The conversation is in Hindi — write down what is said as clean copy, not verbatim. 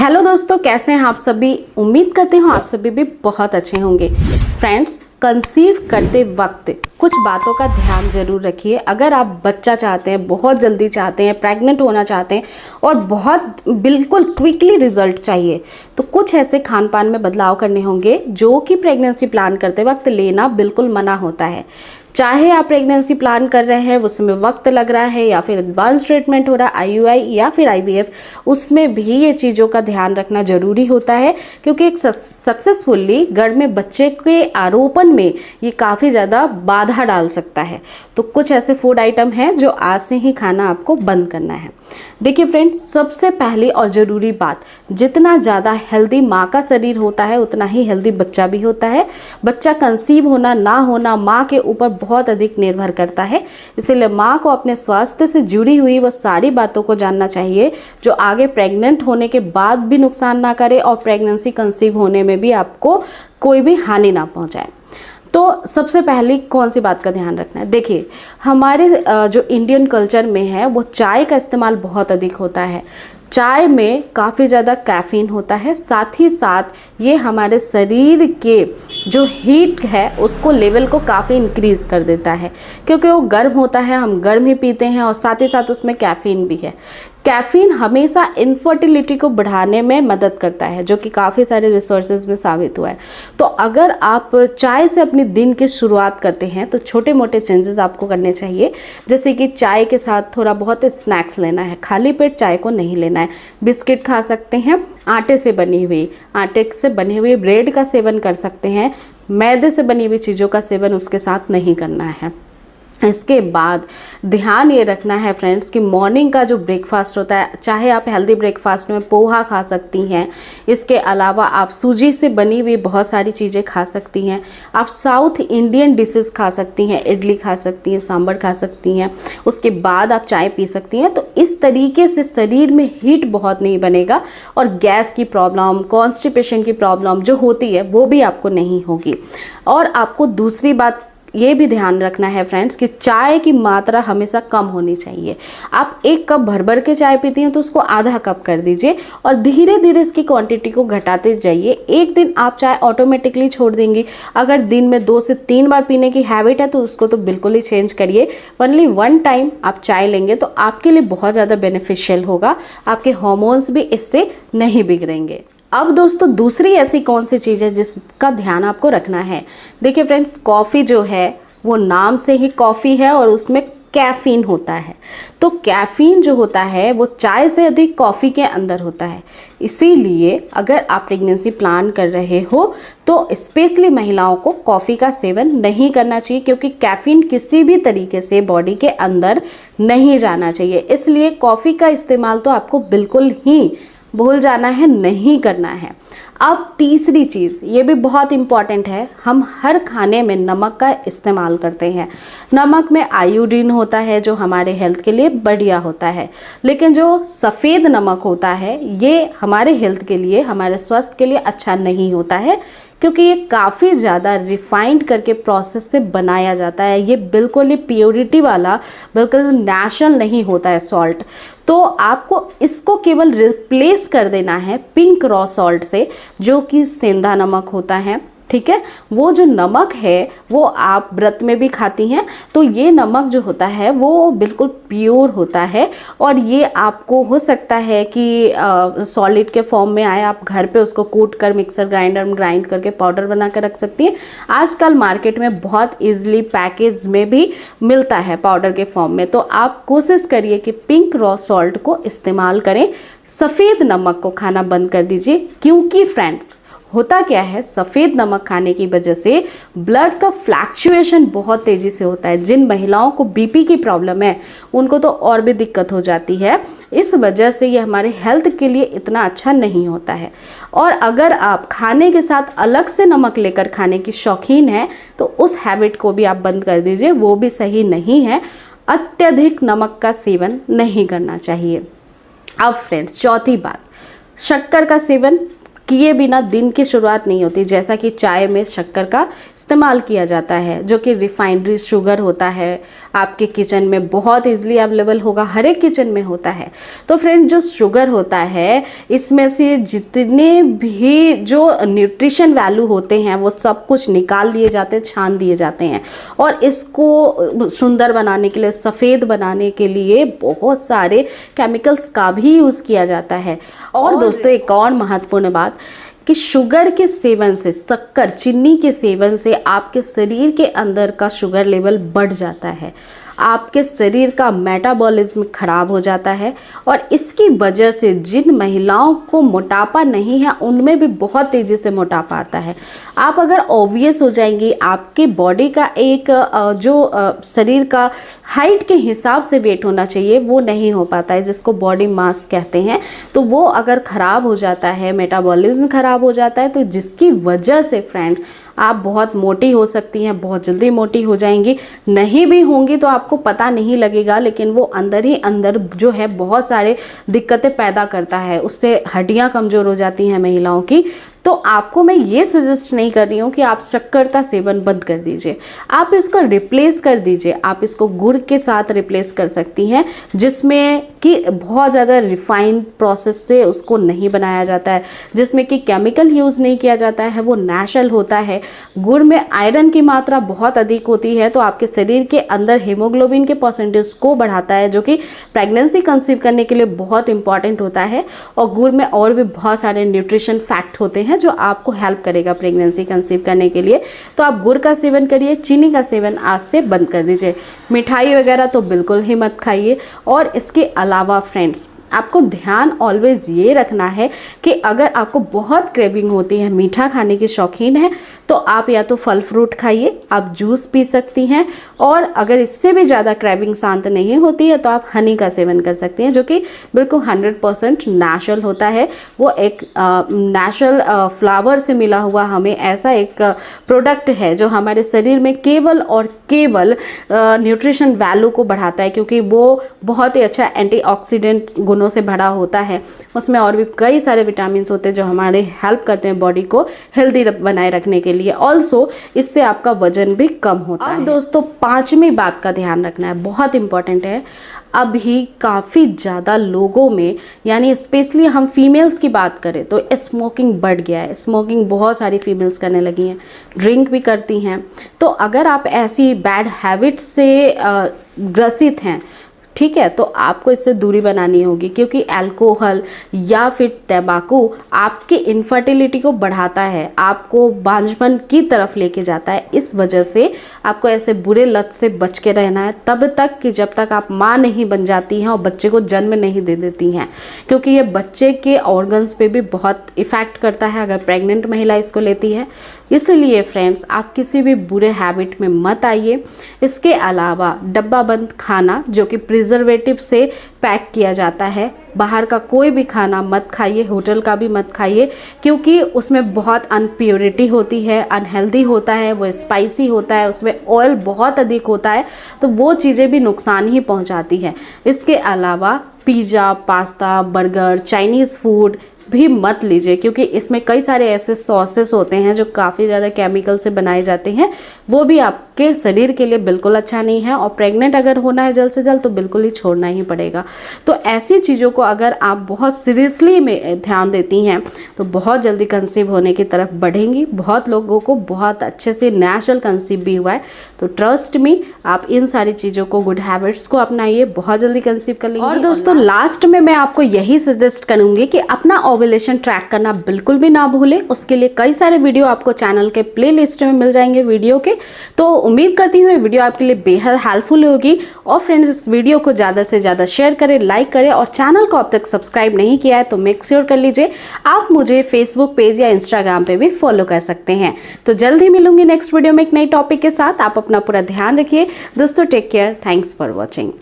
हेलो दोस्तों, कैसे हैं आप सभी। उम्मीद करते हो आप सभी भी बहुत अच्छे होंगे। फ्रेंड्स, कंसीव करते वक्त कुछ बातों का ध्यान जरूर रखिए। अगर आप बच्चा चाहते हैं, बहुत जल्दी चाहते हैं, प्रेग्नेंट होना चाहते हैं और बहुत बिल्कुल क्विकली रिजल्ट चाहिए, तो कुछ ऐसे खान पान में बदलाव करने होंगे जो कि प्रेगनेंसी प्लान करते वक्त लेना बिल्कुल मना होता है। चाहे आप प्रेगनेंसी प्लान कर रहे हैं, उसमें वक्त लग रहा है या फिर एडवांस ट्रीटमेंट हो रहा है, आईयूआई या फिर आईवीएफ, उसमें भी ये चीज़ों का ध्यान रखना जरूरी होता है, क्योंकि एक सक्सेसफुली गर्भ में बच्चे के आरोपण में ये काफ़ी ज़्यादा बाधा डाल सकता है। तो कुछ ऐसे फूड आइटम हैं जो आज से ही खाना आपको बंद करना है। देखिए फ्रेंड्स, सबसे पहली और ज़रूरी बात, जितना ज़्यादा हेल्दी माँ का शरीर होता है उतना ही हेल्दी बच्चा भी होता है। बच्चा कंसीव होना ना होना माँ के ऊपर बहुत अधिक निर्भर करता है, इसीलिए माँ को अपने स्वास्थ्य से जुड़ी हुई वो सारी बातों को जानना चाहिए जो आगे प्रेग्नेंट होने के बाद भी नुकसान ना करे और प्रेगनेंसी कंसीव होने में भी आपको कोई भी हानि ना पहुँचाए। तो सबसे पहले कौन सी बात का ध्यान रखना है। देखिए, हमारे जो इंडियन कल्चर में है वो चाय का इस्तेमाल बहुत अधिक होता है। चाय में काफ़ी ज़्यादा कैफ़ीन होता है, साथ ही साथ ये हमारे शरीर के जो हीट है उसको लेवल को काफ़ी इंक्रीज़ कर देता है, क्योंकि वो गर्म होता है, हम गर्म ही पीते हैं और साथ ही साथ उसमें कैफ़ीन भी है। कैफ़ीन हमेशा इनफर्टिलिटी को बढ़ाने में मदद करता है, जो कि काफ़ी सारे रिसर्चेस में साबित हुआ है। तो अगर आप चाय से अपनी दिन की शुरुआत करते हैं तो छोटे मोटे चेंजेस आपको करने चाहिए, जैसे कि चाय के साथ थोड़ा बहुत स्नैक्स लेना है, खाली पेट चाय को नहीं लेना है। बिस्किट खा सकते हैं, आटे से बनी हुई ब्रेड का सेवन कर सकते हैं, मैदे से बनी हुई चीज़ों का सेवन उसके साथ नहीं करना है। इसके बाद ध्यान ये रखना है फ्रेंड्स कि मॉर्निंग का जो ब्रेकफास्ट होता है, चाहे आप हेल्दी ब्रेकफास्ट में पोहा खा सकती हैं, इसके अलावा आप सूजी से बनी हुई बहुत सारी चीज़ें खा सकती हैं, आप साउथ इंडियन डिशेस खा सकती हैं, इडली खा सकती हैं, सांभर खा सकती हैं, उसके बाद आप चाय पी सकती हैं। तो इस तरीके से शरीर में हीट बहुत नहीं बनेगा और गैस की प्रॉब्लम, कॉन्स्टिपेशन की प्रॉब्लम जो होती है वो भी आपको नहीं होगी। और आपको दूसरी बात ये भी ध्यान रखना है फ्रेंड्स कि चाय की मात्रा हमेशा कम होनी चाहिए। आप एक कप भर भर के चाय पीती हैं तो उसको आधा कप कर दीजिए और धीरे धीरे इसकी क्वांटिटी को घटाते जाइए। एक दिन आप चाय ऑटोमेटिकली छोड़ देंगी। अगर दिन में 2 से 3 बार पीने की हैबिट है तो उसको तो बिल्कुल ही चेंज करिए। ओनली 1 टाइम आप चाय लेंगे तो आपके लिए बहुत ज़्यादा बेनिफिशियल होगा, आपके हार्मोन्स भी इससे नहीं बिगड़ेंगे। अब दोस्तों, दूसरी ऐसी कौन सी चीज़ है जिसका ध्यान आपको रखना है। देखिए फ्रेंड्स, कॉफ़ी जो है वो नाम से ही कॉफ़ी है और उसमें कैफ़ीन होता है। तो कैफ़ीन जो होता है वो चाय से अधिक कॉफ़ी के अंदर होता है। इसीलिए अगर आप प्रेगनेंसी प्लान कर रहे हो तो स्पेशली महिलाओं को कॉफ़ी का सेवन नहीं करना चाहिए, क्योंकि कैफ़ीन किसी भी तरीके से बॉडी के अंदर नहीं जाना चाहिए। इसलिए कॉफ़ी का इस्तेमाल तो आपको बिल्कुल ही भूल जाना है, नहीं करना है। अब तीसरी चीज़, ये भी बहुत इम्पॉर्टेंट है, हम हर खाने में नमक का इस्तेमाल करते हैं। नमक में आयोडीन होता है जो हमारे हेल्थ के लिए बढ़िया होता है, लेकिन जो सफ़ेद नमक होता है ये हमारे हेल्थ के लिए, हमारे स्वास्थ्य के लिए अच्छा नहीं होता है, क्योंकि ये काफ़ी ज़्यादा रिफाइंड करके प्रोसेस से बनाया जाता है। ये बिल्कुल ही प्योरिटी वाला, बिल्कुल नेचुरल नहीं होता है सॉल्ट। तो आपको इसको केवल रिप्लेस कर देना है पिंक रॉ सॉल्ट से, जो कि सेंधा नमक होता है। ठीक है, वो जो नमक है वो आप व्रत में भी खाती हैं, तो ये नमक जो होता है वो बिल्कुल प्योर होता है और ये आपको हो सकता है कि सॉलिड के फॉर्म में आए। आप घर पे उसको कूट कर मिक्सर ग्राइंडर में ग्राइंड करके पाउडर बना कर रख सकती हैं। आजकल मार्केट में बहुत ईजिली पैकेज में भी मिलता है पाउडर के फॉर्म में। तो आप कोशिश करिए कि पिंक रॉ सॉल्ट को इस्तेमाल करें, सफ़ेद नमक को खाना बंद कर दीजिए। क्योंकि फ्रेंड्स, होता क्या है, सफ़ेद नमक खाने की वजह से ब्लड का फ्लैक्चुएशन बहुत तेज़ी से होता है। जिन महिलाओं को बीपी की प्रॉब्लम है उनको तो और भी दिक्कत हो जाती है। इस वजह से ये हमारे हेल्थ के लिए इतना अच्छा नहीं होता है। और अगर आप खाने के साथ अलग से नमक लेकर खाने की शौकीन हैं तो उस हैबिट को भी आप बंद कर दीजिए, वो भी सही नहीं है। अत्यधिक नमक का सेवन नहीं करना चाहिए। अब फ्रेंड्स, चौथी बात, शक्कर का सेवन किए बिना दिन की शुरुआत नहीं होती। जैसा कि चाय में शक्कर का इस्तेमाल किया जाता है, जो कि रिफाइनरी शुगर होता है, आपके किचन में बहुत इजीली अवेलेबल होगा, हर एक किचन में होता है। तो फ्रेंड, जो शुगर होता है, इसमें से जितने भी जो न्यूट्रिशन वैल्यू होते हैं वो सब कुछ निकाल लिए जाते हैं, छान दिए जाते हैं। और इसको सुंदर बनाने के लिए, सफ़ेद बनाने के लिए बहुत सारे केमिकल्स का भी यूज़ किया जाता है। और दोस्तों, एक और महत्वपूर्ण बात कि शुगर के सेवन से, शक्कर, चीनी के सेवन से आपके शरीर के अंदर का शुगर लेवल बढ़ जाता है, आपके शरीर का मेटाबॉलिज्म खराब हो जाता है। और इसकी वजह से जिन महिलाओं को मोटापा नहीं है उनमें भी बहुत तेज़ी से मोटापा आता है। आप अगर ऑब्वियस हो जाएंगी, आपके बॉडी का एक जो शरीर का हाइट के हिसाब से वेट होना चाहिए वो नहीं हो पाता है, जिसको बॉडी मास कहते हैं। तो वो अगर ख़राब हो जाता है, मेटाबॉलिज्म ख़राब हो जाता है, तो जिसकी वजह से फ्रेंड्स आप बहुत मोटी हो सकती हैं, बहुत जल्दी मोटी हो जाएंगी। नहीं भी होंगी तो आपको पता नहीं लगेगा, लेकिन वो अंदर ही अंदर जो है बहुत सारे दिक्कतें पैदा करता है, उससे हड्डियां कमज़ोर हो जाती हैं महिलाओं की। तो आपको मैं ये सजेस्ट नहीं कर रही हूँ कि आप शक्कर का सेवन बंद कर दीजिए, आप इसको रिप्लेस कर दीजिए। आप इसको गुड़ के साथ रिप्लेस कर सकती हैं, जिसमें कि बहुत ज़्यादा रिफाइंड प्रोसेस से उसको नहीं बनाया जाता है, जिसमें कि केमिकल यूज़ नहीं किया जाता है, वो नेचुरल होता है। गुड़ में आयरन की मात्रा बहुत अधिक होती है, तो आपके शरीर के अंदर हीमोग्लोबिन के परसेंटेज को बढ़ाता है, जो कि प्रेगनेंसी कंसीव करने के लिए बहुत इंपॉर्टेंट होता है। और गुड़ में और भी बहुत सारे न्यूट्रिशन फैक्ट होते हैं जो आपको हेल्प करेगा प्रेगनेंसी कंसीव करने के लिए। तो आप गुड़ का सेवन करिए, चीनी का सेवन आज से बंद कर दीजिए। मिठाई वगैरह तो बिल्कुल ही मत खाइए। और इसके अलावा फ्रेंड्स, आपको ध्यान ऑलवेज ये रखना है कि अगर आपको बहुत क्रेविंग होती है, मीठा खाने की शौकीन है, तो आप या तो फल फ्रूट खाइए, आप जूस पी सकती हैं। और अगर इससे भी ज़्यादा क्रेविंग शांत नहीं होती है तो आप हनी का सेवन कर सकती हैं, जो कि बिल्कुल 100% नेचुरल होता है। वो एक नेचुरल फ्लावर से मिला हुआ हमें ऐसा एक प्रोडक्ट है जो हमारे शरीर में केवल और केवल न्यूट्रिशन वैल्यू को बढ़ाता है, क्योंकि वो बहुत ही अच्छा एंटीऑक्सीडेंट गुणों से भरा होता है। उसमें और भी कई सारे विटामिन होते हैं जो हमारे हेल्प करते हैं बॉडी को हेल्दी बनाए रखने के लिए। ऑल्सो इससे आपका वजन भी कम होता है। दोस्तों, पांचवी बात का ध्यान रखना है, बहुत इंपॉर्टेंट है। अभी काफ़ी ज़्यादा लोगों में, यानी स्पेशली हम फीमेल्स की बात करें तो स्मोकिंग बढ़ गया है। स्मोकिंग बहुत सारी फीमेल्स करने लगी हैं, ड्रिंक भी करती हैं। तो अगर आप ऐसी बैड हैबिट से ग्रसित हैं, ठीक है, तो आपको इससे दूरी बनानी होगी, क्योंकि अल्कोहल या फिर तंबाकू आपकी इनफर्टिलिटी को बढ़ाता है, आपको बांझपन की तरफ लेके जाता है। इस वजह से आपको ऐसे बुरे लत से बच के रहना है तब तक कि जब तक आप माँ नहीं बन जाती हैं और बच्चे को जन्म नहीं दे देती हैं, क्योंकि ये बच्चे के ऑर्गन्स पे भी बहुत इफ़ेक्ट करता है अगर प्रेग्नेंट महिला इसको लेती है। इसलिए फ्रेंड्स, आप किसी भी बुरे हैबिट में मत आइए। इसके अलावा डब्बा बंद खाना, जो कि प्रिजर्वेटिव से पैक किया जाता है, बाहर का कोई भी खाना मत खाइए, होटल का भी मत खाइए, क्योंकि उसमें बहुत अनप्योरिटी होती है, अनहेल्दी होता है, वो स्पाइसी होता है, उसमें ऑयल बहुत अधिक होता है, तो वो चीज़ें भी नुकसान ही पहुंचाती है। इसके अलावा pizza, pasta, burger, Chinese food भी मत लीजिए, क्योंकि इसमें कई सारे ऐसे सॉसेस होते हैं जो काफ़ी ज़्यादा केमिकल से बनाए जाते हैं, वो भी आपके शरीर के लिए बिल्कुल अच्छा नहीं है। और प्रेग्नेंट अगर होना है जल्द से जल्द तो बिल्कुल ही छोड़ना ही पड़ेगा। तो ऐसी चीज़ों को अगर आप बहुत सीरियसली में ध्यान देती हैं तो बहुत जल्दी कंसीव होने की तरफ बढ़ेंगी। बहुत लोगों को बहुत अच्छे से नेचुरल कंसीव भी हुआ है। तो ट्रस्ट मी, आप इन सारी चीज़ों को, गुड हैबिट्स को अपनाइए, बहुत जल्दी कंसीव कर लेंगे। और दोस्तों, लास्ट में मैं आपको यही सजेस्ट करूँगी कि अपना ओव्यूलेशन ट्रैक करना बिल्कुल भी ना भूलें। उसके लिए कई सारे वीडियो आपको चैनल के प्लेलिस्ट में मिल जाएंगे वीडियो के। तो उम्मीद करती हूँ ये वीडियो आपके लिए बेहद हेल्पफुल होगी। और फ्रेंड्स, इस वीडियो को ज़्यादा से ज़्यादा शेयर करें, लाइक करें, और चैनल को अब तक सब्सक्राइब नहीं किया है तो मेक श्योर कर लीजिए। आप मुझे फेसबुक पेज या इंस्टाग्राम पे भी फॉलो कर सकते हैं। तो जल्द ही मिलूंगी नेक्स्ट वीडियो में एक नई टॉपिक के साथ। आप अपना पूरा ध्यान रखिए दोस्तों। Take care, thanks for watching.